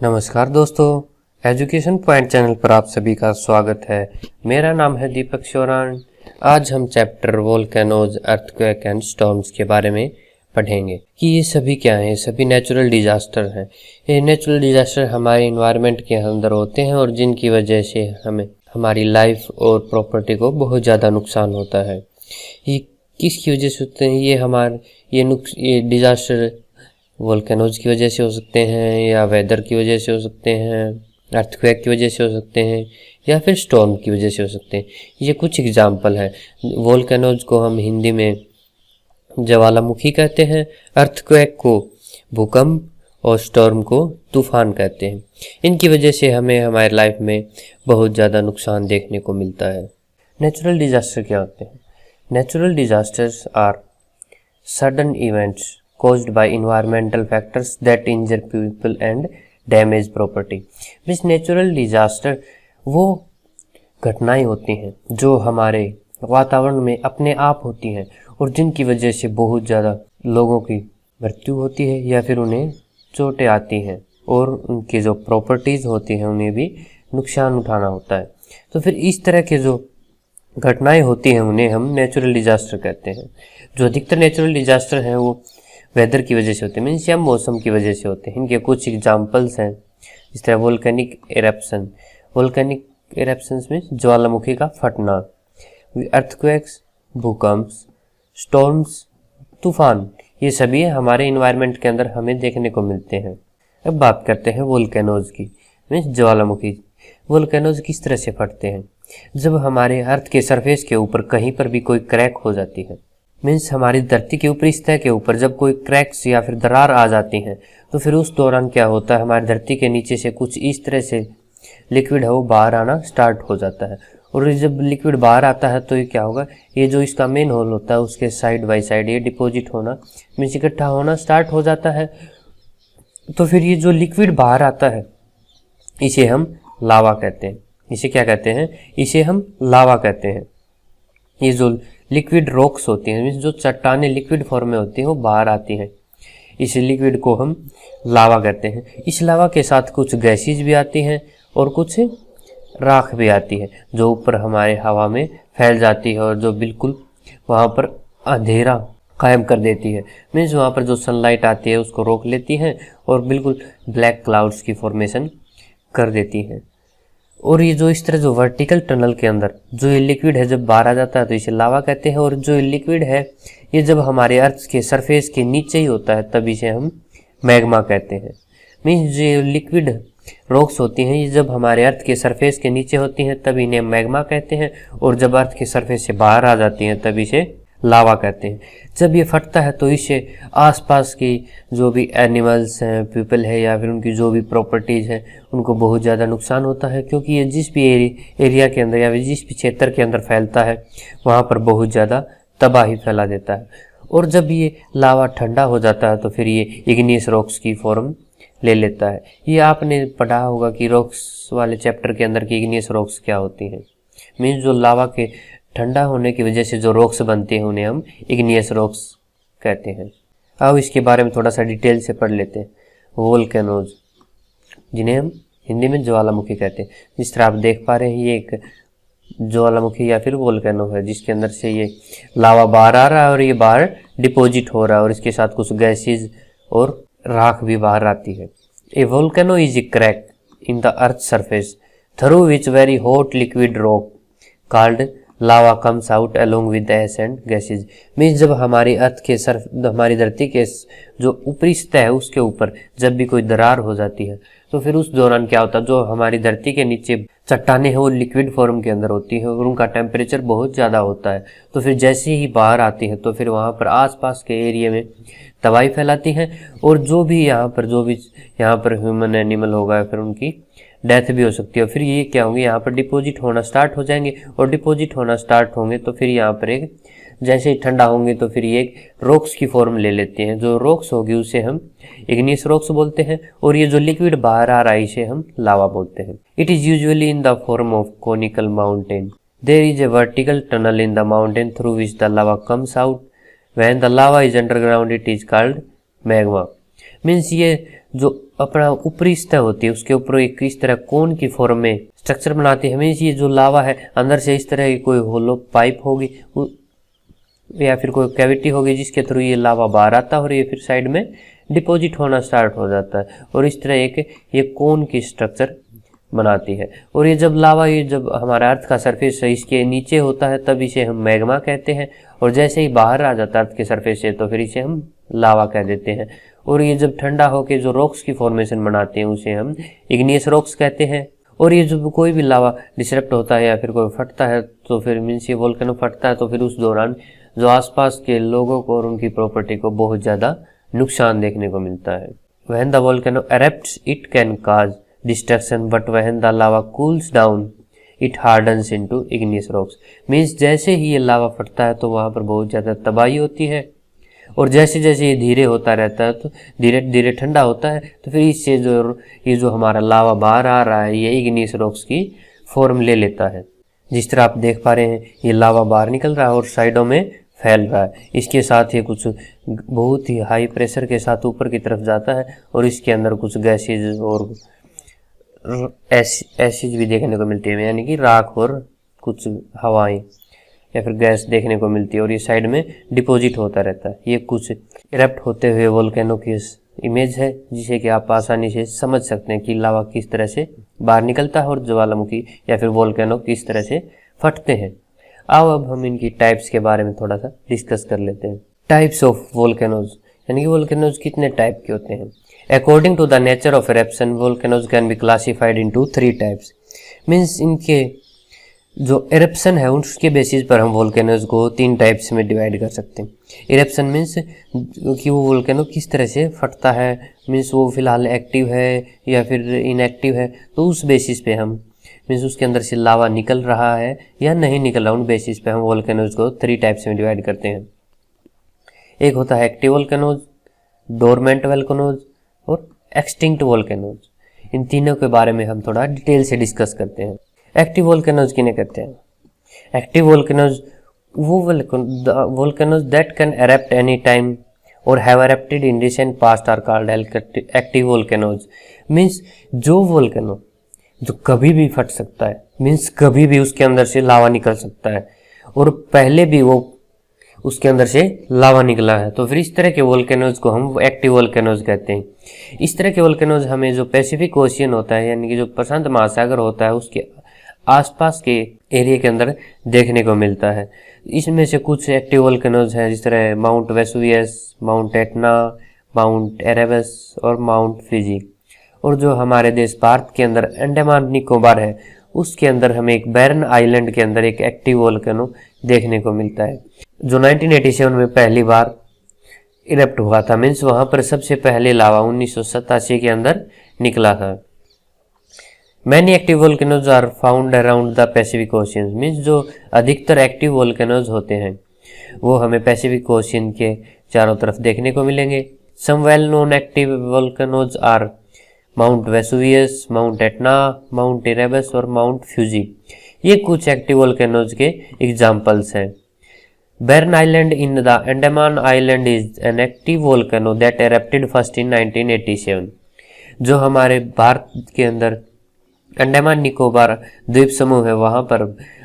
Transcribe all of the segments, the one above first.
नमस्कार दोस्तों, education point channel पर आप सभी का स्वागत है। मेरा नाम है दीपक शोरान। आज हम chapter volcanoes, earthquake and storms के बारे में पढ़ेंगे कि ये सभी क्या हैं। ये सभी नेचुरल डिजास्टर हैं। ये नेचुरल डिजास्टर हमारे इन्वायरमेंट के अंदर होते हैं और जिनकी वजह से हमें हमारी लाइफ और प्रॉपर्टी को बहुत ज़्यादा नुकसान होता है। ये किसकी वजह से होते हैं? ये डिजास्टर वोल्केनोज की वजह से हो सकते हैं, या वेदर की वजह से हो सकते हैं, अर्थक्वेक की वजह से हो सकते हैं, या फिर स्टॉर्म की वजह से हो सकते हैं। ये कुछ एग्जाम्पल है। वोल्केनोज को हम हिंदी में ज्वालामुखी कहते हैं, अर्थक्वेक को भूकंप और स्टॉर्म को तूफान कहते हैं। इनकी वजह से हमें हमारी लाइफ में बहुत ज़्यादा नुकसान देखने को मिलता है। नेचुरल डिजास्टर क्या होते हैं? Natural disasters are sudden events caused by environmental factors that injure people and damage property। Means natural disaster वो घटनाएं होती हैं जो हमारे वातावरण में अपने आप होती हैं और जिनकी वजह से बहुत ज़्यादा लोगों की मृत्यु होती है या फिर उन्हें चोटें आती हैं और उनकी जो प्रॉपर्टीज़ होती हैं उन्हें भी नुकसान उठाना होता है। तो फिर इस तरह के जो घटनाएं होती हैं उन्हें हम नेचुरल डिजास्टर कहते हैं। जो अधिकतर नेचुरल डिजास्टर हैं वो वेदर की वजह से होते हैं, मीन्स या मौसम की वजह से होते हैं। इनके कुछ एग्जांपल्स हैं, इस तरह वोल्केनिक इरप्शन। वोल्केनिक इरप्शंस में ज्वालामुखी का फटना, अर्थक्वेक्स भूकंप, स्टॉर्म्स तूफान, ये सभी हमारे इन्वायरमेंट के अंदर हमें देखने को मिलते हैं। अब बात करते हैं वोल्केनोज की, मीन्स ज्वालामुखी। वोल्केनोज किस तरह से फटते हैं? जब हमारे अर्थ के सरफेस के ऊपर कहीं पर भी कोई क्रैक हो जाती है, मीन्स हमारी धरती के ऊपरी सतह के ऊपर जब कोई क्रैक्स या फिर दरार आ जाती हैं तो फिर उस दौरान क्या होता है, हमारी धरती के नीचे से कुछ इस तरह से लिक्विड है वो बाहर आना स्टार्ट हो जाता है। और जब लिक्विड बाहर आता है तो ये क्या होगा, ये जो इसका मेन होल होता है उसके साइड बाय साइड ये डिपॉजिट होना मीन्स इकट्ठा होना स्टार्ट हो जाता है। तो फिर ये जो लिक्विड बाहर आता है इसे हम लावा कहते हैं। इसे क्या कहते हैं? इसे हम लावा कहते हैं। ये जो लिक्विड रॉक्स होती हैं, मीन्स जो चट्टानें लिक्विड फॉर्म में होती हैं वो बाहर आती हैं, इस लिक्विड को हम लावा कहते हैं। इस लावा के साथ कुछ गैसेज भी आती हैं और कुछ राख भी आती है जो ऊपर हमारे हवा में फैल जाती है और जो बिल्कुल वहाँ पर अंधेरा कायम कर देती है। मीन्स वहाँ पर जो सनलाइट आती है उसको रोक लेती है और बिल्कुल ब्लैक क्लाउड्स की फॉर्मेशन कर देती है। और ये जो इस तरह जो वर्टिकल टनल के अंदर जो ये लिक्विड है जब बाहर आ जाता है तो इसे लावा कहते हैं। और जो लिक्विड है ये जब हमारे अर्थ के सरफेस के नीचे ही होता है तब इसे हम मैग्मा कहते हैं। मीन्स जो लिक्विड रॉक्स होती हैं ये जब हमारे अर्थ के सरफेस के नीचे होती हैं तब इन्हें मैग्मा कहते हैं, और जब अर्थ के सरफेस से बाहर आ जाती हैं तब इसे लावा कहते हैं। जब ये फटता है तो इससे आसपास की जो भी एनिमल्स हैं, पीपल है या फिर उनकी जो भी प्रॉपर्टीज़ हैं उनको बहुत ज़्यादा नुकसान होता है, क्योंकि ये जिस भी एरिया के अंदर या फिर जिस भी क्षेत्र के अंदर फैलता है वहाँ पर बहुत ज़्यादा तबाही फैला देता है। और जब ये लावा ठंडा हो जाता है तो फिर ये इग्नियस रॉक्स की फॉर्म ले लेता है। ये आपने पढ़ा होगा कि रॉक्स वाले चैप्टर के अंदर की इग्नियस रॉक्स क्या होती हैं। मीन्स जो लावा के ठंडा होने की वजह से जो रॉक्स बनते हैं उन्हें हम इग्नियस रॉक्स कहते हैं। अब इसके बारे में थोड़ा सा डिटेल से पढ़ लेते हैं। वोल्केनोज, जिन्हें हम हिंदी में ज्वालामुखी कहते हैं। जिस तरह आप देख पा रहे हैं ये एक ज्वालामुखी या फिर वोल्केनो है जिसके अंदर से ये लावा बाहर आ रहा है और ये बाहर डिपॉजिट हो रहा है और इसके साथ कुछ गैसेज और राख भी बाहर आती है। A volcano is a crack in the earth surface through which very hot liquid rock called lava comes out along with ash and gases. Means जब हमारी अर्थ के हमारी धरती के जो ऊपरी सतह है उसके ऊपर जब भी कोई दरार हो जाती है तो फिर उस दौरान क्या होता है, जो हमारी धरती के नीचे चट्टानें हैं वो लिक्विड फॉर्म के अंदर होती है और उनका टेम्परेचर बहुत ज़्यादा होता है। तो फिर जैसे ही बाहर आती हैं तो फिर वहाँ पर आसपास के एरिया में तबाही फैलाती हैं और जो भी यहाँ पर ह्यूमन एनिमल होगा फिर उनकी डेथ भी हो सकती है। फिर ये क्या होंगे, यहाँ पर डिपॉजिट होना स्टार्ट हो जाएंगे और डिपॉजिट होना स्टार्ट होंगे तो फिर यहाँ पर एक जैसे ही ठंडा होंगे तो फिर ये एक रॉक्स की फॉर्म ले लेते हैं। जो रॉक्स होगी उसे हम इग्नियस रॉक्स बोलते हैं और ये जो लिक्विड बाहर आ रहा है इसे हम लावा बोलते हैं। It is usually in the form of conical mountain. There is a vertical tunnel in the mountain through which the lava comes out. When the lava is underground it is called magma. Means ये जो अपना ऊपरी सतह होती है उसके ऊपर एक इस तरह कोन की फॉर्म में स्ट्रक्चर बनाती है। हमें ये जो लावा है अंदर से इस तरह की कोई होलो पाइप होगी या फिर कोई कैविटी होगी जिसके थ्रू ये लावा बाहर आता है और ये फिर साइड में डिपॉजिट होना स्टार्ट हो जाता है और इस तरह एक ये कोन की स्ट्रक्चर बनाती है। और ये जब लावा ये जब हमारा अर्थ का सरफेस है इसके नीचे होता है तब इसे हम मैग्मा कहते हैं, और जैसे ही बाहर आ जाता है अर्थ के सरफेस से तो फिर इसे हम लावा कह देते हैं। और ये जब ठंडा होकर जो रॉक्स की फॉर्मेशन बनाते हैं उसे हम इग्नियस रॉक्स कहते हैं। और ये जब कोई भी लावा डिसरप्ट होता है या फिर कोई फटता है तो फिर मीन्स ये वोल्केनो फटता है तो फिर उस दौरान जो आसपास के लोगों को और उनकी प्रॉपर्टी को बहुत ज़्यादा नुकसान देखने को मिलता है। When the volcano erupts, it can cause destruction, but when the lava cools down, it hardens into igneous rocks. Means जैसे ही ये लावा फटता है तो वहाँ पर बहुत ज़्यादा तबाही होती है, और जैसे जैसे ये धीरे होता रहता है तो धीरे धीरे ठंडा होता है तो फिर इससे जो हमारा लावा बाहर आ रहा है ये इग्नियस रॉक्स की फॉर्म ले लेता है। जिस तरह आप देख पा रहे हैं ये लावा बाहर निकल रहा है और साइडों में फैल रहा है। इसके साथ ये कुछ बहुत ही हाई प्रेशर के साथ ऊपर की तरफ जाता है और इसके अंदर कुछ गैसेज और एसिड भी देखने को मिलती है, यानी कि राख और कुछ हवाएं या फिर गैस देखने को मिलती है, और ये साइड में डिपॉजिट होता रहता है। ये कुछ इरप्ट होते हुए वोल्केनो की इमेज है जिसे कि आप आसानी से समझ सकते हैं कि लावा किस तरह से बाहर निकलता है और ज्वालामुखी या फिर वोल्केनो किस तरह से फटते हैं। आओ अब हम इनकी टाइप्स के बारे में थोड़ा सा डिस्कस कर लेते हैं। टाइप्स ऑफ वोल्केनोज, यानी कि वोल्केनोज कितने टाइप के होते हैं। According to the nature of eruption volcanoes can be classified into 3 types. Means इनके जो इरप्शन है उसके बेसिस पर हम वोल्केनोज को 3 टाइप्स में डिवाइड कर सकते हैं। इरप्शन मीन्स कि वो वोल्केनो किस तरह से फटता है, मीन्स वो फिलहाल एक्टिव है या फिर इनएक्टिव है, तो उस बेसिस पे हम मीन्स उसके अंदर से लावा निकल रहा है या नहीं निकल रहा, उन बेसिस पे हम वोल्केनोज को 3 टाइप्स में डिवाइड करते हैं। एक होता है एक्टिव वोल्केनोज, डोरमेंट वोल्केनोज और एक्सटिंक्ट वोल्केनोज। इन तीनों के बारे में हम थोड़ा डिटेल से डिस्कस करते हैं। एक्टिव वोल्केनोज किन्हें कहते हैं? एक्टिव वोल्केनोज वो volcanoes that can erupt any time और have erupted in recent past are called active volcanoes. Means जो वोल्केनो जो कभी भी फट सकता है, मीन्स कभी भी उसके अंदर से लावा निकल सकता है और पहले भी वो उसके अंदर से लावा निकला है, तो फिर इस तरह के वोल्केनोज को हम एक्टिव वोल्केनोज कहते हैं। इस तरह के वोल्केनोज हमें जो पैसिफिक ओशियन होता है यानी कि जो प्रशांत महासागर होता है उसके आसपास के एरिया के अंदर देखने को मिलता है। इसमें से कुछ एक्टिव वोल्केनोज हैं जिस तरह mount Vesuvius, Mount Etna, mount Erebus और माउंट फिजी। और जो हमारे देश भारत के अंदर अंडमान निकोबार है उसके अंदर हमें एक बैरन आइलैंड के अंदर एक एक्टिव वोल्केनो देखने को मिलता है जो 1987 में पहली बार इरप्ट हुआ था। मीन्स वहां पर सबसे पहले लावा 1987 के अंदर निकला था। Many active volcanoes are found around the Pacific Ocean. Means जो अधिकतर एक्टिव वोल्केनोज होते हैं वो हमें पैसिफिक ओशियन के चारों तरफ देखने को मिलेंगे। Some well known active volcanoes are Mount Vesuvius, Mount Etna, Mount Erebus और माउंट फ्यूजी। ये कुछ एक्टिव वोल्केनोज के एग्जाम्पल्स हैं। Barren Island in the Andaman Island is an active volcano that erupted first in 1987। जो हमारे भारत के अंदर अंडमान निकोबार द्वीप समूह है वहां पर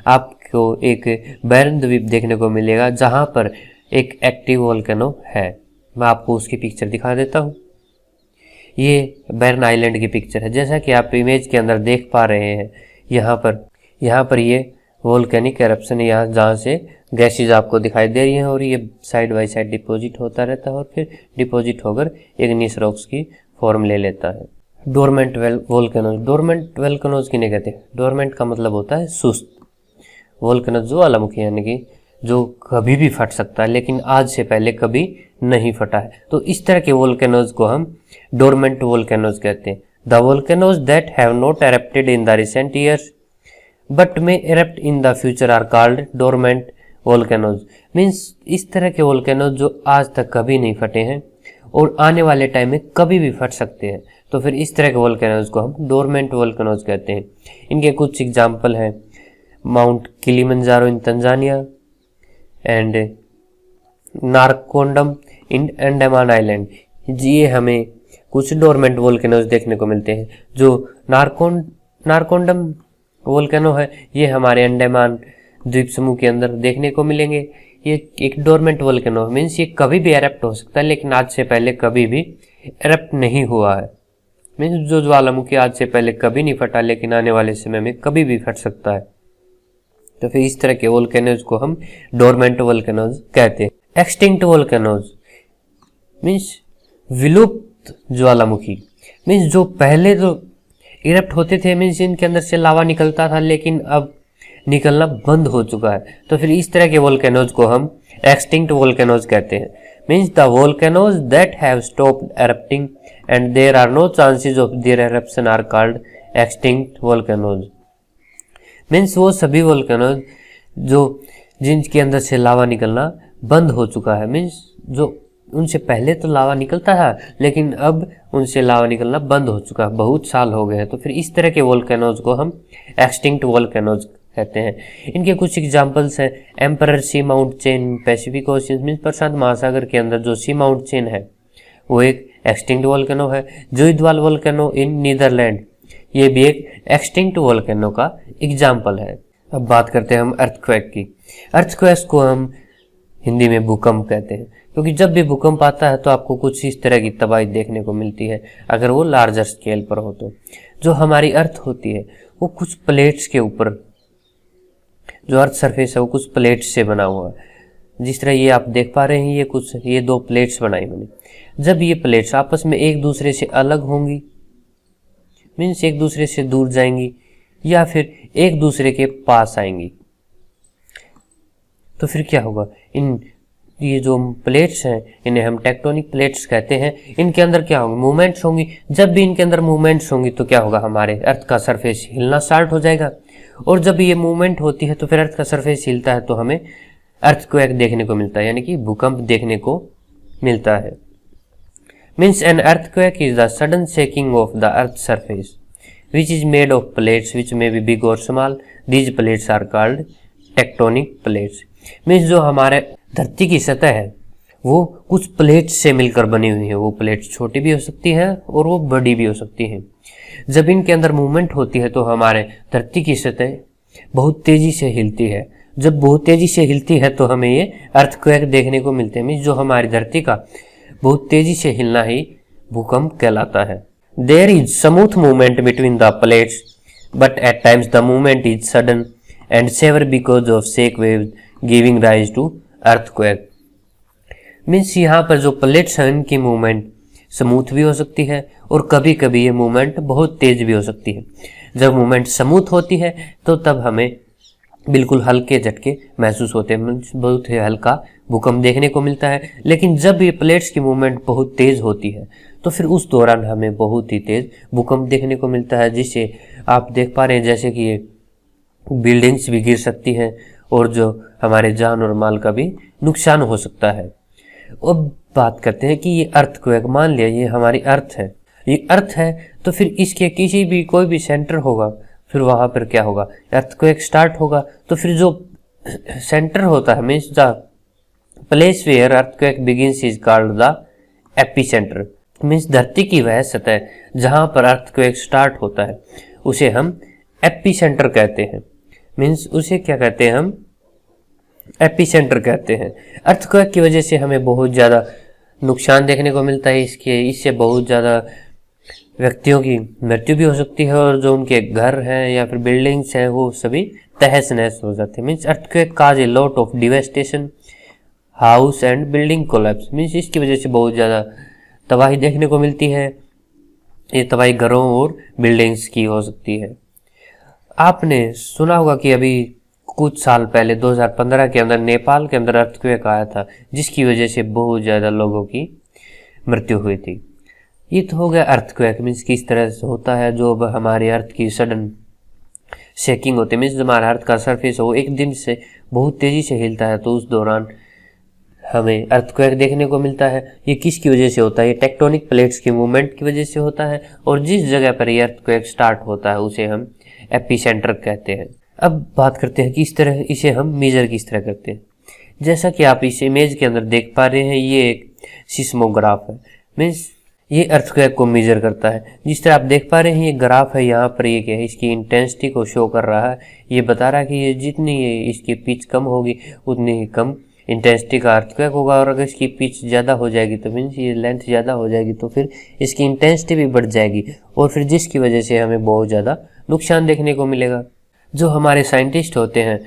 आपको एक बैरन द्वीप देखने को मिलेगा जहां पर एक एक्टिव वोल्केनो है। मैं आपको उसकी पिक्चर दिखा देता हूँ। ये बैरन आइलैंड की पिक्चर है। जैसा कि आप इमेज के अंदर देख पा रहे हैं यहाँ पर ये वोल्केनिक एरप्शन है यहाँ जहाँ से गैसेज आपको दिखाई दे रही हैं और ये साइड बाय साइड डिपॉजिट होता रहता है और फिर डिपॉजिट होकर इग्नियस रॉक्स की फॉर्म ले लेता है। Dormant volcanoes. डोरमेंट वोल्केनोज किन्हें कहते हैं? डोरमेंट का मतलब होता है सुस्त। वोल्केनोज ज्वालामुखी यानी कि जो कभी भी फट सकता है लेकिन आज से पहले कभी नहीं फटा है, तो इस तरह के वोल्केनोज को हम डोरमेंट वोल्केनोज कहते हैं। The volcanoes that have not erupted in the recent years but may erupt in the future are called dormant volcanoes. Means इस तरह के वोल्केनोज जो आज तक कभी नहीं फटे हैं और आने वाले टाइम में कभी भी फट सकते हैं, तो फिर इस तरह के वोल्केनोज को हम डोरमेंट वोल्केनोज कहते हैं। इनके कुछ एग्जाम्पल हैं mount Kilimanjaro in Tanzania and Narcondam in Andaman island. ये हमें कुछ डोरमेंट वोल्केनोज देखने को मिलते हैं। जो नारकोंडम वोल्केनो है ये हमारे अंडमान द्वीप समूह के अंदर देखने को मिलेंगे। ये एक डोरमेंट वोल्केनो मीन्स ये कभी भी एरप्ट हो सकता है, लेकिन आज से पहले कभी भी एरप्ट नहीं हुआ है। मीन्स जो ज्वालामुखी आज से पहले कभी नहीं फटा, लेकिन आने वाले समय में कभी भी फट सकता है। तो फिर इस तरह के वोल्केनोज को हम डोरमेंट वोल्केनोज कहते हैं। एक्सटिंक्ट वोल्केनोज मीन्स विलुप्त ज्वालामुखी, मीन्स जो पहले तो इरप्ट होते थे, मीन्स इनके अंदर से लावा निकलता था, लेकिन अब निकलना बंद हो चुका है। तो फिर इस तरह के वोल्केनोज को हम एक्सटिंक्ट वोल्केनोज कहते हैं। Means the volcanoes that have stopped erupting and there are no chances of their eruption are called extinct volcanoes. Means वो सभी वोल्केनोज जो जिनके अंदर से लावा निकलना बंद हो चुका है, मीन्स जो उनसे पहले तो लावा निकलता था, लेकिन अब उनसे लावा निकलना बंद हो चुका है, बहुत साल हो गए हैं। तो फिर इस तरह के वोल्केनोज को हम एक्सटिंक्ट वोल्केनोज कहते हैं। इनके कुछ एग्जांपल्स हैं। Emperor Seamount Chain Pacific Ocean means प्रशांत महासागर के अंदर जो सी माउंट चेन है वो एक एक्सटिंक्ट वोल्केनो है। जोइदवाल वोल्केनो इन नीदरलैंड ये भी एक एक्सटिंक्ट वोल्केनो का एग्जाम्पल है। अब बात करते हैं हम अर्थक्वेक की। अर्थक्वेक को हम हिंदी में भूकंप कहते हैं, क्योंकि जब भी भूकंप आता है तो आपको कुछ इस तरह की तबाही देखने को मिलती है, अगर वो लार्जर स्केल पर हो तो। जो हमारी अर्थ होती है वो कुछ प्लेट्स के ऊपर, जो अर्थ सरफेस है वो कुछ प्लेट्स से बना हुआ है। जिस तरह ये आप देख पा रहे हैं, ये दो प्लेट्स बनाई मैंने। जब ये प्लेट्स आपस में एक दूसरे से अलग होंगी, मीन्स एक दूसरे से दूर जाएंगी या फिर एक दूसरे के पास आएंगी, तो फिर क्या होगा? ये जो प्लेट्स हैं इन्हें हम टेक्टोनिक प्लेट्स कहते हैं। इनके अंदर क्या होंगे? मूवमेंट्स होंगी। जब भी इनके अंदर मूवमेंट्स होंगी तो क्या होगा? हमारे अर्थ का सरफेस हिलना स्टार्ट हो जाएगा, और जब ये मूवमेंट होती है तो फिर अर्थ का सरफेस हिलता है तो हमें अर्थक्वेक देखने को मिलता है, यानी कि भूकंप देखने को मिलता है। Means an earthquake is the sudden shaking of the earth surface which is made of plates which may be big or small. These plates are called tectonic plates. Means जो हमारे धरती की सतह है वो कुछ प्लेट्स से मिलकर बनी हुई है। वो प्लेट्स छोटी भी हो सकती है और वो बड़ी भी हो सकती है। जब इनके अंदर मूवमेंट होती है तो हमारे धरती की सतह बहुत तेजी से हिलती है। जब बहुत तेजी से हिलती है तो हमें ये अर्थक्वेक देखने को मिलते हैं। मीन्स जो हमारी धरती का बहुत तेजी से हिलना ही भूकंप कहलाता है। There is smooth movement between the plates, but at times the movement is sudden and severe because of shake waves giving rise to earthquake. Means यहाँ पर जो प्लेट्स हैं इनकी मूवमेंट स्मूथ भी हो सकती है और कभी कभी ये मूवमेंट बहुत तेज भी हो सकती है। जब मूवमेंट स्मूथ होती है तो तब हमें बिल्कुल हल्के झटके महसूस होते हैं, बहुत ही हल्का भूकंप देखने को मिलता है। लेकिन जब ये प्लेट्स की मूवमेंट बहुत तेज होती है तो फिर उस दौरान हमें बहुत ही तेज भूकंप देखने को मिलता है, जिसे आप देख पा रहे हैं जैसे कि ये बिल्डिंग्स भी गिर सकती हैं और जो हमारे जान और माल का भी नुकसान हो सकता है। अब बात करते हैं कि ये अर्थक्वेक, मान लिया ये हमारी अर्थ है, ये अर्थ है तो फिर इसके किसी भी कोई भी सेंटर होगा, फिर वहां पर क्या होगा? अर्थक्वेक स्टार्ट होगा। तो फिर जो सेंटर होता है means the place where earthquake begins is called the epicentre. Means धरती की वह सतह जहां पर अर्थक्वेक स्टार्ट होता है उसे हम एपिसेंटर कहते हैं। मीन्स उसे क्या कहते हैं? हम एपिसेंटर कहते हैं। अर्थक्वेक की वजह से हमें बहुत ज़्यादा नुकसान देखने को मिलता है। इससे बहुत ज़्यादा व्यक्तियों की मृत्यु भी हो सकती है और जो उनके घर हैं या फिर बिल्डिंग्स हैं वो सभी तहस नहस हो जाते हैं। Means earthquake cause a lot of devastation, house and building collapse. Means इसकी वजह से बहुत ज़्यादा तबाही देखने को मिलती है। ये तबाही घरों और बिल्डिंग्स की हो सकती है। आपने सुना होगा कि अभी कुछ साल पहले 2015 के अंदर नेपाल के अंदर अर्थक्वेक आया था, जिसकी वजह से बहुत ज़्यादा लोगों की मृत्यु हुई थी। ये तो हो गया अर्थक्वेक। मीन्स किस तरह से होता है, जो हमारे अर्थ की सडन शेकिंग होती है। मीन्स हमारा अर्थ का सरफेस वो एक दिन से बहुत तेज़ी से हिलता है तो उस दौरान हमें अर्थक्वेक देखने को मिलता है। ये किसकी वजह से होता है? ये टेक्टोनिक प्लेट्स की मूवमेंट की वजह से होता है, और जिस जगह पर ये अर्थक्वेक स्टार्ट होता है उसे हम एपिसेंटर कहते हैं। अब बात करते हैं कि इस तरह इसे हम मेजर किस तरह करते हैं। जैसा कि आप इस इमेज के अंदर देख पा रहे हैं, ये एक सिस्मोग्राफ है। मीन्स ये अर्थक्वेक को मेजर करता है। जिस तरह आप देख पा रहे हैं ये ग्राफ है, यहाँ पर ये क्या है, इसकी इंटेंसिटी को शो कर रहा है। ये बता रहा है कि ये जितनी ये इसकी पिच कम होगी उतनी ही कम इंटेंसिटी का अर्थक्वेक होगा, और अगर इसकी पिच ज़्यादा हो जाएगी तो मीन्स ये लेंथ ज़्यादा हो जाएगी तो फिर इसकी इंटेंसिटी भी बढ़ जाएगी, और फिर जिसकी वजह से हमें बहुत ज़्यादा नुकसान देखने को मिलेगा। जो हमारे साइंटिस्ट होते हैं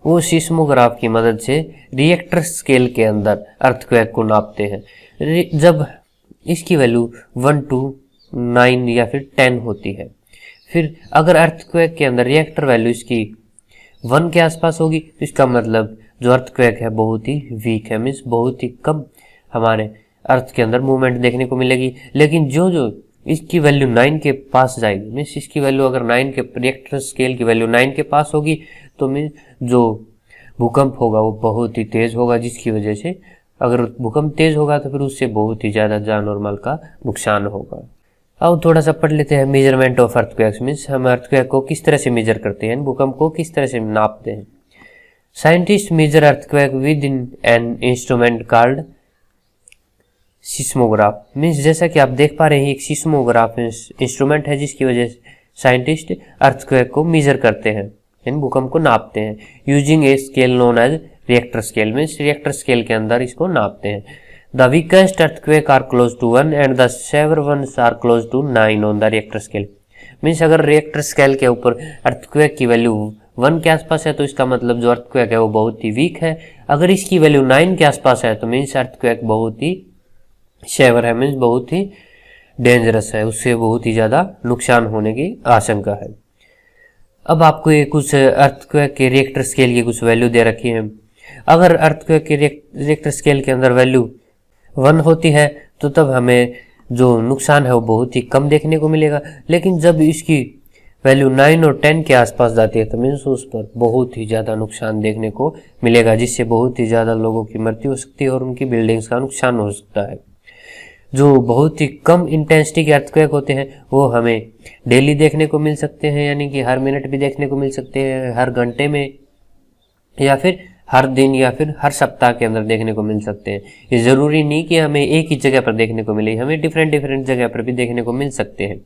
वो सिस्मोग्राफ की मदद से रिएक्टर स्केल के अंदर अर्थक्वेक को नापते हैं। जब इसकी वैल्यू 1 to 9 या फिर 10 होती है, फिर अगर अर्थक्वेक के अंदर रिएक्टर वैल्यू इसकी 1 के आसपास होगी तो इसका मतलब जो अर्थक्वेक है बहुत ही वीक है, मीन्स बहुत ही कम हमारे अर्थ के अंदर मूवमेंट देखने को मिलेगी। लेकिन जो जो इसकी वैल्यू 9 के पास जाएगी, मीन्स इसकी वैल्यू अगर 9 के रिएक्टर स्केल की वैल्यू 9 के पास होगी तो मीन्स जो भूकंप होगा वो बहुत ही तेज होगा, जिसकी वजह से अगर भूकंप तेज होगा तो फिर उससे बहुत ही ज़्यादा जान और माल का नुकसान होगा। अब थोड़ा सा पढ़ लेते हैं मेजरमेंट ऑफ अर्थक्वेक्स, मीन्स हम अर्थक्वेक को किस तरह से मेजर करते हैं, भूकंप को किस तरह से नापते हैं। Scientist measure earthquake with in an instrument called seismograph. Means जैसा कि आप देख पा रहे हैं एक सिस्मोग्राफ इंस्ट्रूमेंट है जिसकी वजह से साइंटिस्ट अर्थक्वेक को मेजर करते हैं, इन भूकंप को नापते हैं। Using a scale known as Richter scale, means Richter scale के अंदर इसको नापते हैं। The weakest earthquakes are close to 1 and the severe ones are close to 9 on the Richter scale. Means अगर रिएक्टर स्केल के ऊपर अर्थक्वेक की value 1 के आसपास है तो इसका मतलब जो अर्थक्वेक है वो बहुत ही वीक है। अगर इसकी वैल्यू 9 के आसपास है तो मीन्स अर्थक्वेक बहुत ही सेवर है, मीन्स बहुत ही डेंजरस है, उससे बहुत ही ज़्यादा नुकसान होने की आशंका है। अब आपको ये कुछ अर्थक्वेक के रिएक्टर स्केल की कुछ वैल्यू दे रखी है। अगर अर्थक्वेक के रिएक्टर स्केल के अंदर वैल्यू 1 होती है तो तब हमें जो नुकसान है वो बहुत ही कम देखने को मिलेगा। लेकिन जब इसकी वैल्यू 9 और 10 के आसपास जाती है तो मीन्स उस पर बहुत ही ज़्यादा नुकसान देखने को मिलेगा, जिससे बहुत ही ज़्यादा लोगों की मृत्यु हो सकती है और उनकी बिल्डिंग्स का नुकसान हो सकता है। जो बहुत ही कम इंटेंसिटी के अर्थक्वेक होते हैं वो हमें डेली देखने को मिल सकते हैं, यानी कि हर मिनट भी देखने को मिल सकते हैं, हर घंटे में, या फिर हर दिन, या फिर हर सप्ताह के अंदर देखने को मिल सकते हैं। ये ज़रूरी नहीं कि हमें एक ही जगह पर देखने को मिले, हमें डिफरेंट जगह पर भी देखने को मिल सकते हैं।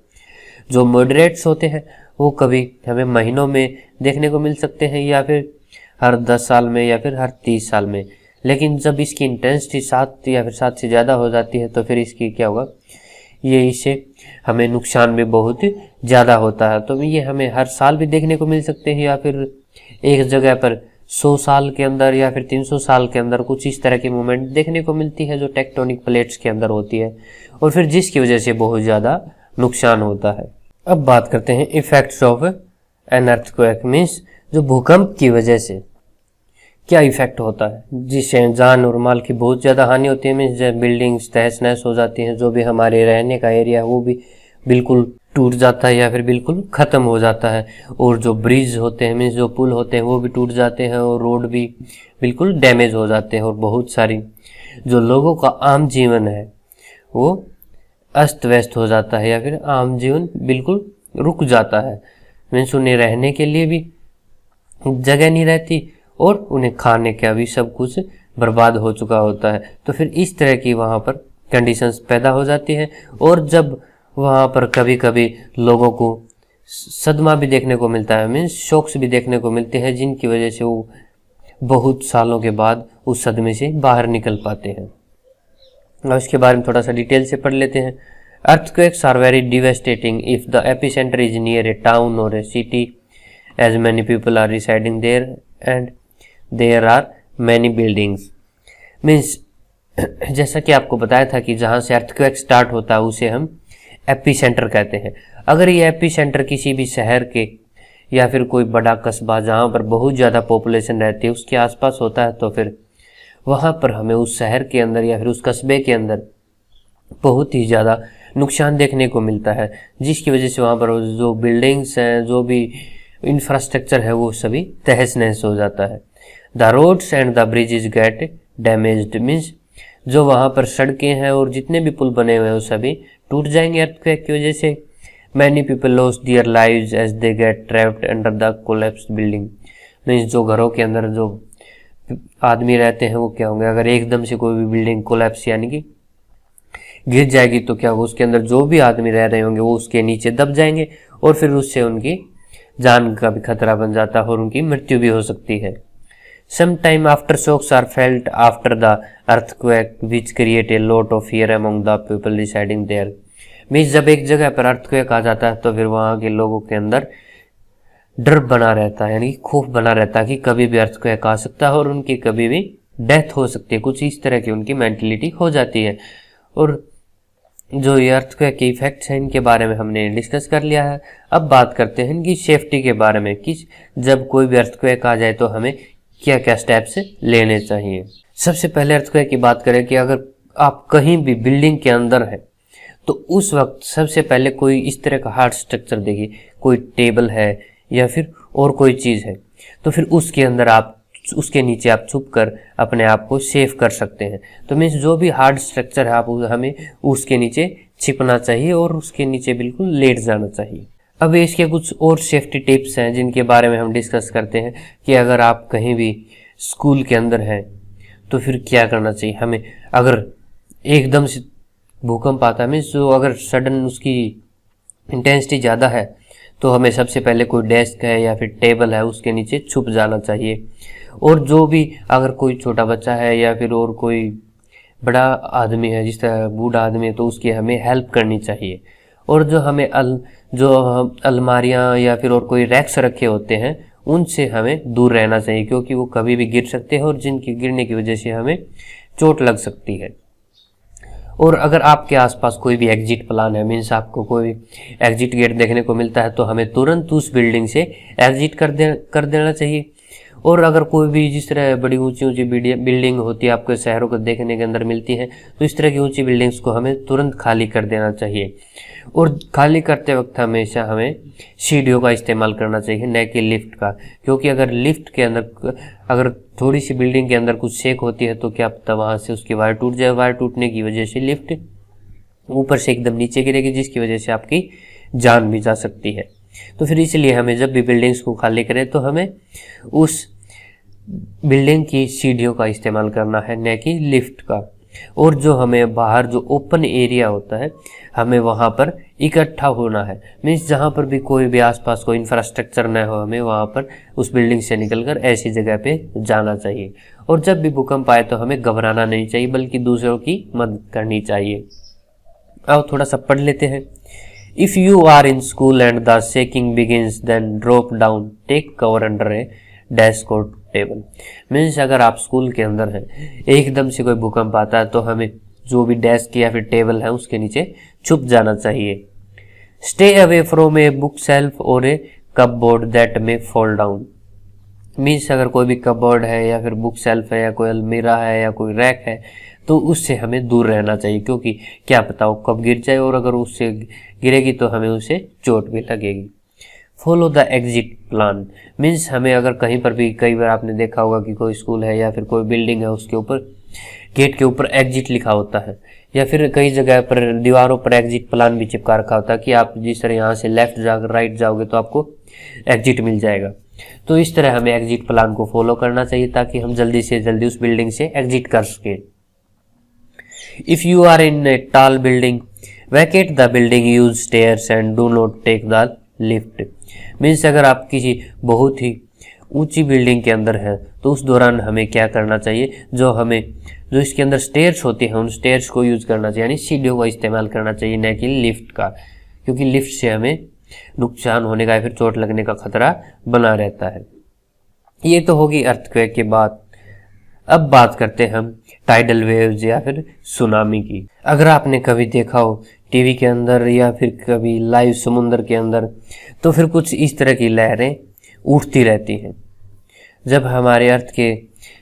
जो मॉडरेट्स होते हैं वो कभी हमें महीनों में देखने को मिल सकते हैं, या फिर हर 10 साल में, या फिर हर 30 साल में। लेकिन जब इसकी इंटेंसिटी 7 या फिर 7 से ज़्यादा हो जाती है तो फिर इसकी क्या होगा, ये इससे हमें नुकसान भी बहुत ज़्यादा होता है। तो ये हमें हर साल भी देखने को मिल सकते हैं, या फिर एक जगह पर 100 साल के अंदर या फिर 300 साल के अंदर कुछ इस तरह की मूवमेंट देखने को मिलती है जो टेक्टोनिक प्लेट्स के अंदर होती है, और फिर जिसकी वजह से बहुत ज़्यादा नुकसान होता है। अब बात करते हैं effects of an earthquake, means जो भूकंप की वजह से क्या इफेक्ट होता है, जिससे जान और माल की बहुत ज़्यादा हानि होती है। मीन्स जब बिल्डिंग्स तहस नहस हो जाती हैं, जो भी हमारे रहने का एरिया है वो भी बिल्कुल टूट जाता है या फिर बिल्कुल ख़त्म हो जाता है, और जो ब्रिज होते हैं, मीन्स जो पुल होते हैं वो भी टूट जाते हैं, और रोड भी बिल्कुल डैमेज हो जाते हैं, और बहुत सारी जो लोगों का आम जीवन है वो अस्त व्यस्त हो जाता है, या फिर आम जीवन बिल्कुल रुक जाता है। मीन्स उन्हें रहने के लिए भी जगह नहीं रहती, और उन्हें खाने का भी सब कुछ बर्बाद हो चुका होता है। तो फिर इस तरह की वहाँ पर कंडीशंस पैदा हो जाती हैं, और जब वहाँ पर कभी कभी लोगों को सदमा भी देखने को मिलता है, मीन्स शॉक्स भी देखने को मिलते हैं, जिनकी वजह से वो बहुत सालों के बाद उस सदमे से बाहर निकल पाते हैं। और इसके बारे में थोड़ा सा डिटेल से पढ़ लेते हैं। Earthquakes are very devastating if the epicentre is near a town और a city, as many people are residing there and there are many buildings. Means जैसा कि आपको बताया था कि जहाँ से अर्थक्वेक स्टार्ट होता है उसे हम एपिसेंटर कहते हैं। अगर ये एपिसेंटर किसी भी शहर के या फिर कोई बड़ा कस्बा जहाँ पर बहुत ज़्यादा पॉपुलेशन रहती है उसके आसपास होता है, तो फिर वहाँ पर हमें उस शहर के अंदर या फिर उस कस्बे के अंदर बहुत ही ज़्यादा नुकसान देखने को मिलता है, जिसकी वजह से वहाँ पर जो बिल्डिंग्स हैं, जो भी इंफ्रास्ट्रक्चर है वो सभी तहस नहस हो जाता है। The roads and the bridges get damaged, means जो वहाँ पर सड़कें हैं और जितने भी पुल बने हुए हैं वो सभी टूट जाएंगे अर्थक्वेक की वजह से। Many people lost their lives as they get trapped under the collapsed building, means जो घरों के अंदर जो आदमी रहते हैं वो क्या होंगे अगर एकदम से कोई भी बिल्डिंग कोलैप्स यानी कि गिर जाएगी तो क्या होगा, उसके अंदर जो भी आदमी रह रहे होंगे वो उसके नीचे दब जाएंगे और फिर उससे उनकी जान का भी खतरा बन जाता है और उनकी मृत्यु भी हो सकती है। Sometime aftershocks are felt after the earthquake, which create a lot of fear among the people residing there. Means जब एक जगह पर अर्थक्वेक आ जाता है तो फिर वहाँ के लोगों के अंदर डर बना रहता है, यानी खौफ बना रहता है कि कभी भी अर्थक्वेक आ सकता है और उनकी कभी भी डेथ हो सकती है। कुछ इस तरह की उनकी मेंटलिटी हो जाती है। और जो ये अर्थक्वेक के इफेक्ट्स हैं इनके बारे में हमने डिस्कस कर लिया है। अब बात करते हैं इनकी सेफ्टी के बारे में कि जब कोई भी अर्थक्वेक आ जाए तो हमें क्या क्या स्टेप्स लेने चाहिए। सबसे पहले अर्थक्वेक की बात करें कि अगर आप कहीं भी बिल्डिंग के अंदर है तो उस वक्त सबसे पहले कोई इस तरह का हार्ड स्ट्रक्चर देखिए, कोई टेबल है या फिर और कोई चीज़ है, तो फिर उसके अंदर आप उसके नीचे आप छुप कर अपने आप को सेफ कर सकते हैं। तो मीन्स जो भी हार्ड स्ट्रक्चर है आप हमें उसके नीचे छिपना चाहिए और उसके नीचे बिल्कुल लेट जाना चाहिए। अब इसके कुछ और सेफ्टी टिप्स हैं जिनके बारे में हम डिस्कस करते हैं कि अगर आप कहीं भी स्कूल के अंदर हैं तो फिर क्या करना चाहिए हमें। अगर एकदम से भूकंप आता है, मीन्स जो अगर सडन उसकी इंटेंसिटी ज़्यादा है तो हमें सबसे पहले कोई डेस्क है या फिर टेबल है उसके नीचे छुप जाना चाहिए। और जो भी अगर कोई छोटा बच्चा है या फिर और कोई बड़ा आदमी है, जिस तरह बूढ़ा आदमी है, तो उसकी हमें हेल्प करनी चाहिए। और जो हमें अलमारियाँ या फिर और कोई रैक्स रखे होते हैं उनसे हमें दूर रहना चाहिए, क्योंकि वो कभी भी गिर सकते हैं और जिनकी गिरने की वजह से हमें चोट लग सकती है। और अगर आपके आसपास कोई भी एग्जिट प्लान है, मीन्स आपको कोई एग्जिट गेट देखने को मिलता है, तो हमें तुरंत उस बिल्डिंग से एग्जिट कर देना चाहिए। और अगर कोई भी जिस तरह बड़ी ऊंची ऊंची बिल्डिंग होती है आपके शहरों को देखने के अंदर मिलती है, तो इस तरह की ऊंची बिल्डिंग्स को हमें तुरंत खाली कर देना चाहिए। और खाली करते वक्त हमेशा हमें सीढ़ियों का इस्तेमाल करना चाहिए, न कि लिफ्ट का, क्योंकि अगर लिफ्ट के अंदर अगर थोड़ी सी बिल्डिंग के अंदर कुछ शेक होती है तो क्या पता वहाँ से उसकी वायर टूट जाए। वायर टूटने की वजह से लिफ्ट ऊपर से एकदम नीचे गिरेगी, जिसकी वजह से आपकी जान भी जा सकती है। तो फिर इसलिए हमें जब भी बिल्डिंग्स को खाली करें तो हमें उस बिल्डिंग की सीढ़ियों का इस्तेमाल करना है, न कि लिफ्ट का। और जो हमें बाहर जो ओपन एरिया होता है हमें वहाँ पर इकट्ठा होना है, मीन्स जहाँ पर भी कोई भी आसपास कोई इंफ्रास्ट्रक्चर न हो, हमें वहाँ पर उस बिल्डिंग से निकलकर ऐसी जगह पे जाना चाहिए। और जब भी भूकंप आए तो हमें घबराना नहीं चाहिए, बल्कि दूसरों की मदद करनी चाहिए। अब थोड़ा सा पढ़ लेते हैं। If you are in school and the shaking begins, then drop down, take cover under a desk or table. Means अगर आप स्कूल के अंदर हैं, एकदम से कोई भूकंप आता है तो हमें जो भी डेस्क या फिर टेबल है उसके नीचे छुप जाना चाहिए। Stay away from a bookshelf or a cupboard that may fall down. Means अगर कोई भी कपबोर्ड है या फिर बुक शेल्फ है या कोई अलमीरा है या कोई रैक है तो उससे हमें दूर रहना चाहिए, क्योंकि क्या पता वो कब गिर जाए और अगर उससे गिरेगी तो हमें उससे चोट भी लगेगी। Follow the exit plan. Means हमें अगर कहीं पर भी, कई बार आपने देखा होगा कि कोई स्कूल है या फिर कोई बिल्डिंग है उसके ऊपर गेट के ऊपर एग्जिट लिखा होता है, या फिर कई जगह पर दीवारों पर एग्जिट प्लान भी चिपका रखा होता है कि आप जिस तरह यहाँ से लेफ्ट जाकर राइट जाओगे तो आपको एग्जिट मिल जाएगा। तो इस तरह हमें एग्जिट प्लान को फॉलो करना चाहिए ताकि हम जल्दी से जल्दी उस बिल्डिंग से एग्जिट कर सकें। If you are in a tall building, vacate the building, use stairs and do not take the lift. Means अगर आप किसी बहुत ही ऊंची बिल्डिंग के अंदर हैं तो उस दौरान हमें क्या करना चाहिए, जो इसके अंदर स्टेयर्स होती हैं उन स्टेयर्स को यूज करना चाहिए, यानी सीढ़ियों का इस्तेमाल करना चाहिए, न कि लिफ्ट का, क्योंकि लिफ्ट से हमें नुकसान होने का या फिर चोट लगने का खतरा बना रहता है। ये तो होगी अर्थक्वेक की बात। अब बात करते हैं हम टाइडल वेव्स या फिर सुनामी की। अगर आपने कभी देखा हो टीवी के अंदर या फिर कभी लाइव समुद्र के अंदर, तो फिर कुछ इस तरह की लहरें उठती रहती हैं। जब हमारे अर्थ के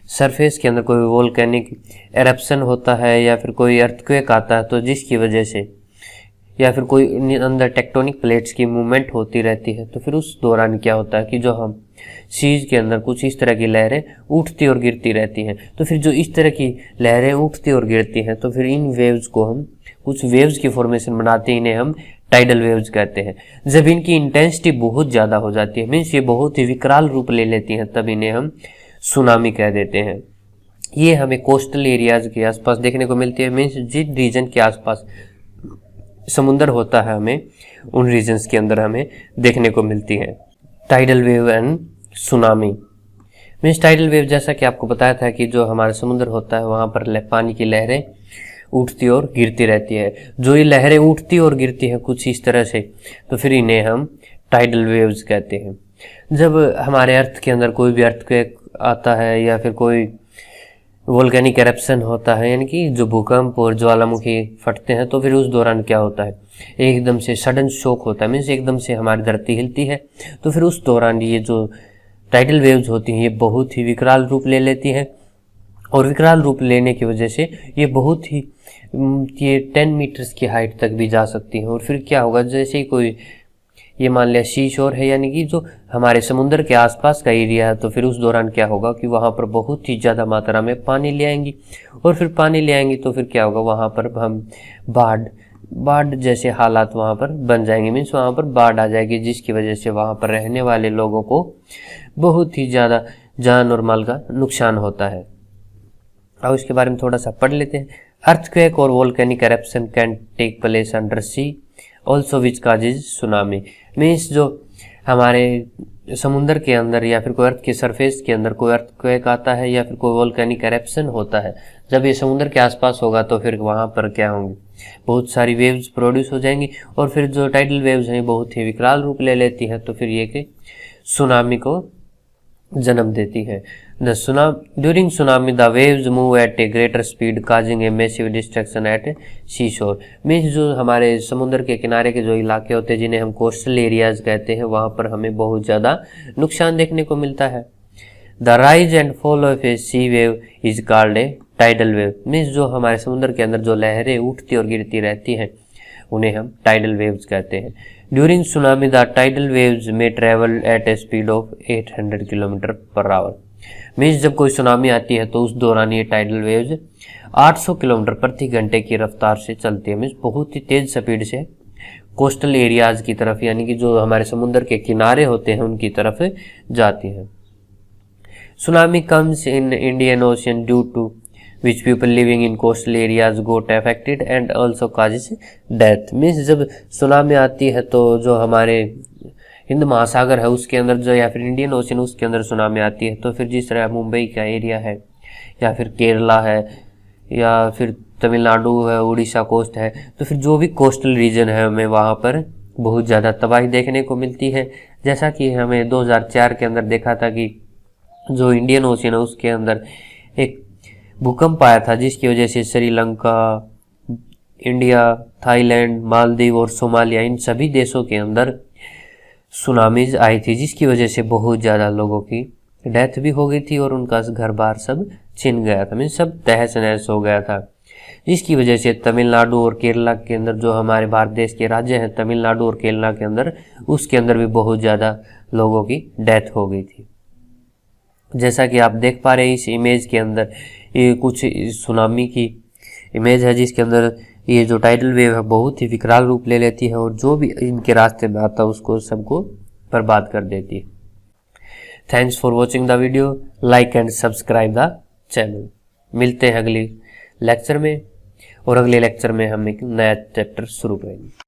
सरफेस के अंदर कोई वोल्केनिक एरप्शन होता है या फिर कोई अर्थक्वेक आता है, तो जिसकी वजह से या फिर कोई अंदर टेक्टोनिक प्लेट्स की मूवमेंट होती रहती है, तो फिर उस दौरान क्या होता है कि जो हम सीज के अंदर कुछ इस तरह की लहरें उठती और गिरती रहती हैं। तो फिर जो इस तरह की लहरें उठती और गिरती हैं तो फिर इन वेव्स को हम कुछ वेव्स की फॉर्मेशन बनाते हैं, इन्हें हम टाइडल वेव्स कहते हैं। जब इनकी इंटेंसिटी बहुत ज़्यादा हो जाती है, मीन्स ये बहुत ही विकराल रूप ले लेती हैं, तब इन्हें हम सुनामी कह देते हैं। ये हमें कोस्टल एरियाज के आसपास देखने को मिलती है। मीन्स जिस रीजन के आसपास समुंदर होता है हमें उन रीजन्स के अंदर हमें देखने को मिलती है। Tidal wave and tsunami. Means tidal wave जैसा कि आपको बताया था कि जो हमारा समुद्र होता है वहाँ पर पानी की लहरें उठती और गिरती रहती है। जो ये लहरें उठती और गिरती हैं कुछ इस तरह से, तो फिर इन्हें हम टाइडल वेव्स कहते हैं। जब हमारे अर्थ के अंदर कोई भी अर्थक्वेक आता है या फिर कोई वोल्केनिक एरप्शन होता है, यानी कि जो भूकंप और ज्वालामुखी फटते हैं, तो फिर उस दौरान क्या होता है, एकदम से सडन शॉक होता है। मीन्स एकदम से हमारी धरती हिलती है। तो फिर उस दौरान ये जो टाइडल वेव्स होती हैं ये बहुत ही विकराल रूप ले लेती हैं, और विकराल रूप लेने की वजह से ये बहुत ही ये 10 मीटर्स की हाइट तक भी जा सकती हैं। और फिर क्या होगा, जैसे ही कोई ये मान लिया सी शोर है, यानी कि जो हमारे समुद्र के आसपास का एरिया है, तो फिर उस दौरान क्या होगा कि वहाँ पर बहुत ही ज़्यादा मात्रा में पानी ले आएंगी। और फिर पानी ले आएंगी तो फिर क्या होगा, वहाँ पर हम बाढ़ जैसे हालात वहाँ पर बन जाएंगे। मीन्स वहाँ पर बाढ़ आ जाएगी, जिसकी वजह से वहाँ पर रहने वाले लोगों को बहुत ही ज़्यादा जान और माल का नुकसान होता है। अब इसके बारे में थोड़ा सा पढ़ लेते हैं। अर्थक्वेक और volcanic eruption can take place under sea also which causes tsunami. Means जो हमारे समुंदर के अंदर या फिर कोई अर्थ के सरफेस के अंदर कोई अर्थक्वेक आता है या फिर कोई वोल्केनिक एरप्शन होता है, जब ये समुद्र के आसपास होगा तो फिर वहाँ पर क्या होंगी, बहुत सारी वेव्स प्रोड्यूस हो जाएंगी। और फिर जो टाइडल वेव्स हैं बहुत ही विकराल रूप ले लेती हैं, तो फिर ये कि सुनामी को जन्म देती है। During tsunami the waves move at a greater speed causing a massive destruction at sea shore. Means जो हमारे समुद्र के किनारे के जो इलाके होते हैं जिन्हें हम कोस्टल एरियाज कहते हैं, वहाँ पर हमें बहुत ज़्यादा नुकसान देखने को मिलता है। The rise and fall of a sea wave is called a tidal wave. Means जो हमारे समुद्र के अंदर जो लहरें उठती और गिरती रहती हैं उन्हें हम टाइडल वेव्स कहते हैं। During tsunami the tidal waves में travel at a speed of 800 kilometre per hour. Means जब कोई सुनामी आती है तो उस दौरान ये टाइडल वेव्स 800 किलोमीटर प्रति घंटे की रफ्तार से चलती है। मीन्स बहुत ही तेज स्पीड से कोस्टल एरियाज की तरफ, यानी कि जो हमारे समुद्र के किनारे होते हैं उनकी तरफ जाती है। Tsunami comes in Indian Ocean due to which people living in coastal areas got affected and also causes death। Means जब सुनामी आती है तो जो हमारे हिंद महासागर है उसके अंदर जो, या फिर इंडियन ओशन उसके अंदर सुनामी आती है, तो फिर जिस तरह मुंबई का एरिया है या फिर केरला है या फिर तमिलनाडु है, उड़ीसा कोस्ट है, तो फिर जो भी कोस्टल रीजन है हमें वहाँ पर बहुत ज़्यादा तबाही देखने को मिलती है। जैसा कि हमें 2004 के अंदर देखा था कि जो इंडियन ओशन है उसके अंदर एक भूकंप आया था, जिसकी वजह से श्रीलंका, इंडिया, थाईलैंड, मालदीव और सोमालिया इन सभी देशों के अंदर सुनामीज आई थी, जिसकी वजह से बहुत ज़्यादा लोगों की डेथ भी हो गई थी और उनका घर बार सब छिन गया था। मीन्स सब तहस नहस हो गया था, जिसकी वजह से तमिलनाडु और केरला के अंदर जो हमारे भारत देश के राज्य हैं तमिलनाडु और केरला के अंदर, उसके अंदर भी बहुत ज़्यादा लोगों की डेथ हो गई थी। जैसा कि आप देख पा रहे हैं इस इमेज के अंदर, ये कुछ सुनामी की इमेज है जिसके अंदर ये जो टाइडल वेव है बहुत ही विकराल रूप ले लेती है और जो भी इनके रास्ते में आता है उसको सबको बर्बाद कर देती है। Thanks for watching the video, like and subscribe the channel. मिलते हैं अगले लेक्चर में, और अगले लेक्चर में हम एक नया चैप्टर शुरू करेंगे।